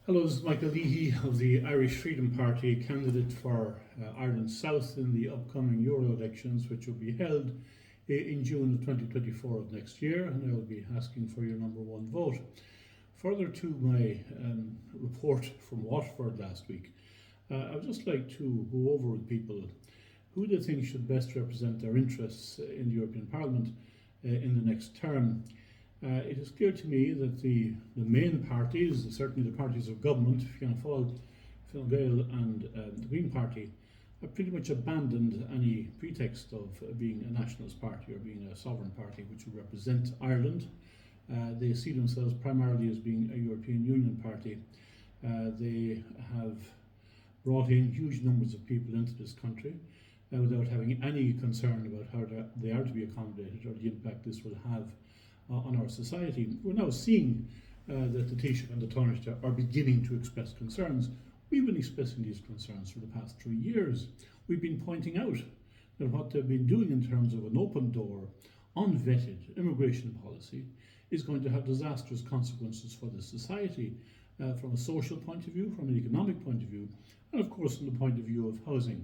Hello, this is Michael Leahy of the Irish Freedom Party, candidate for Ireland South in the upcoming Euro elections, which will be held in June of 2024 of next year, and I will be asking for your number one vote. Further to my report from Waterford last week, I would just like to go over with people who they think should best represent their interests in the European Parliament in the next term. It is clear to me that the main parties, certainly the parties of government, Fianna Fáil, Fine Gael and the Green Party, have pretty much abandoned any pretext of being a nationalist party or being a sovereign party which would represent Ireland. They see themselves primarily as being a European Union party. They have brought in huge numbers of people into this country without having any concern about how they are to be accommodated or the impact this will have on our society. We're now seeing that the Taoiseach and the Taoiseach are beginning to express concerns. We've been expressing these concerns for the past 3 years. We've been pointing out that what they've been doing in terms of an open door, unvetted immigration policy is going to have disastrous consequences for the society from a social point of view, from an economic point of view, and of course from the point of view of housing.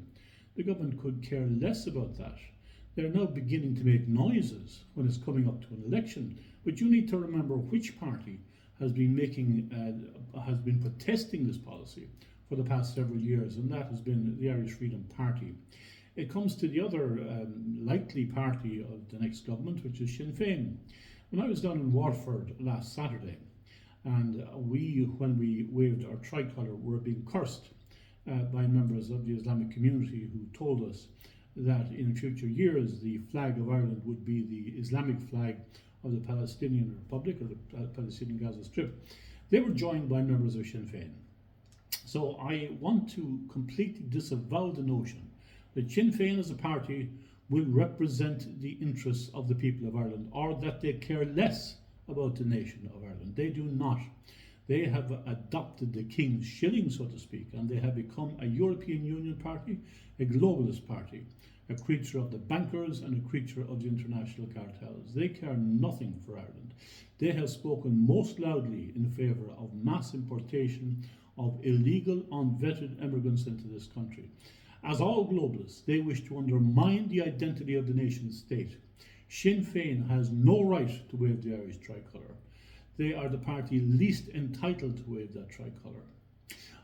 The government could care less about that. They're now beginning to make noises when it's coming up to an election. But you need to remember which party has been protesting this policy for the past several years, and that has been the Irish Freedom Party. It comes to the other likely party of the next government, which is Sinn Féin. When I was down in Waterford last Saturday, and when we waved our tricolour, were being cursed by members of the Islamic community who told us that in future years the flag of Ireland would be the Islamic flag of the Palestinian Republic or the Palestinian Gaza Strip. They were joined by members of Sinn Féin. So I want to completely disavow the notion that Sinn Féin as a party will represent the interests of the people of Ireland, or that they care less about the nation of Ireland. They do not. They have adopted the king's shilling, so to speak, and they have become a European Union party, a globalist party, a creature of the bankers and a creature of the international cartels. They care nothing for Ireland. They have spoken most loudly in favour of mass importation of illegal, unvetted immigrants into this country. As all globalists, they wish to undermine the identity of the nation state. Sinn Féin has no right to wave the Irish tricolour. They are the party least entitled to wave that tricolour.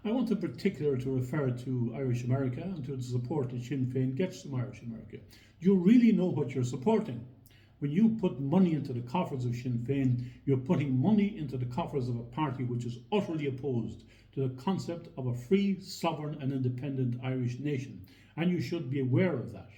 I want in particular to refer to Irish America and to the support that Sinn Féin gets from Irish America. You really know what you're supporting. When you put money into the coffers of Sinn Féin, you're putting money into the coffers of a party which is utterly opposed to the concept of a free, sovereign and independent Irish nation, and you should be aware of that.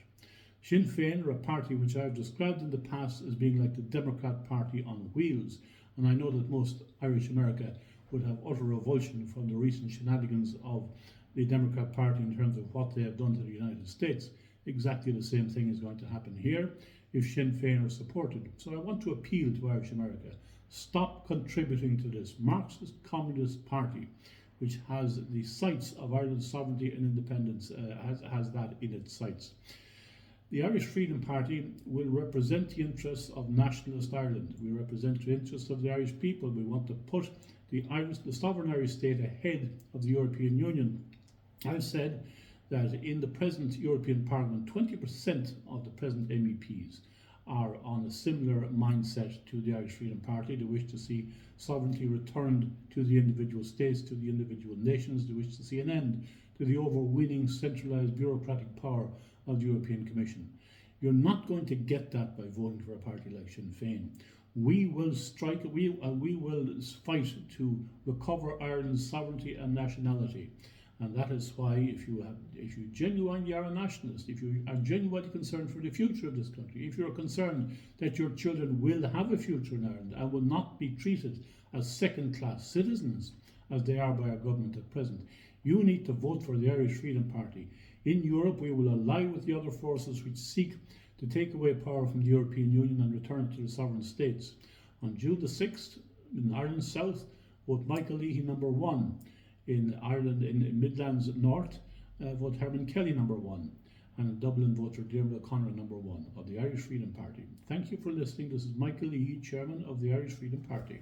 Sinn Féin are a party which I've described in the past as being like the Democrat Party on wheels, and I know that most Irish America would have utter revulsion from the recent shenanigans of the Democrat Party in terms of what they have done to the United States. Exactly the same thing is going to happen here if Sinn Féin are supported. So I want to appeal to Irish America. Stop contributing to this Marxist communist party which has the sights of Ireland's sovereignty and independence, has that in its sights. The Irish Freedom Party will represent the interests of nationalist Ireland. We represent the interests of the Irish people. We want to put the sovereign Irish state ahead of the European Union. I've said that in the present European Parliament, 20% of the present MEPs are on a similar mindset to the Irish Freedom Party. They wish to see sovereignty returned to the individual states, to the individual nations. They wish to see an end to the overweening centralised bureaucratic power of the European Commission. You're not going to get that by voting for a party like Sinn Féin. We will fight to recover Ireland's sovereignty and nationality. And that is why if you genuinely are a nationalist, if you are genuinely concerned for the future of this country, if you're concerned that your children will have a future in Ireland and will not be treated as second-class citizens as they are by our government at present, you need to vote for the Irish Freedom Party. In Europe, we will ally with the other forces which seek to take away power from the European Union and return it to the sovereign states. On June the 6th, in Ireland South, vote Michael Leahy number 1. In Ireland, in Midlands North, vote Herman Kelly number 1. And in Dublin, vote for Diarmuid O'Connor number 1 of the Irish Freedom Party. Thank you for listening. This is Michael Leahy, Chairman of the Irish Freedom Party.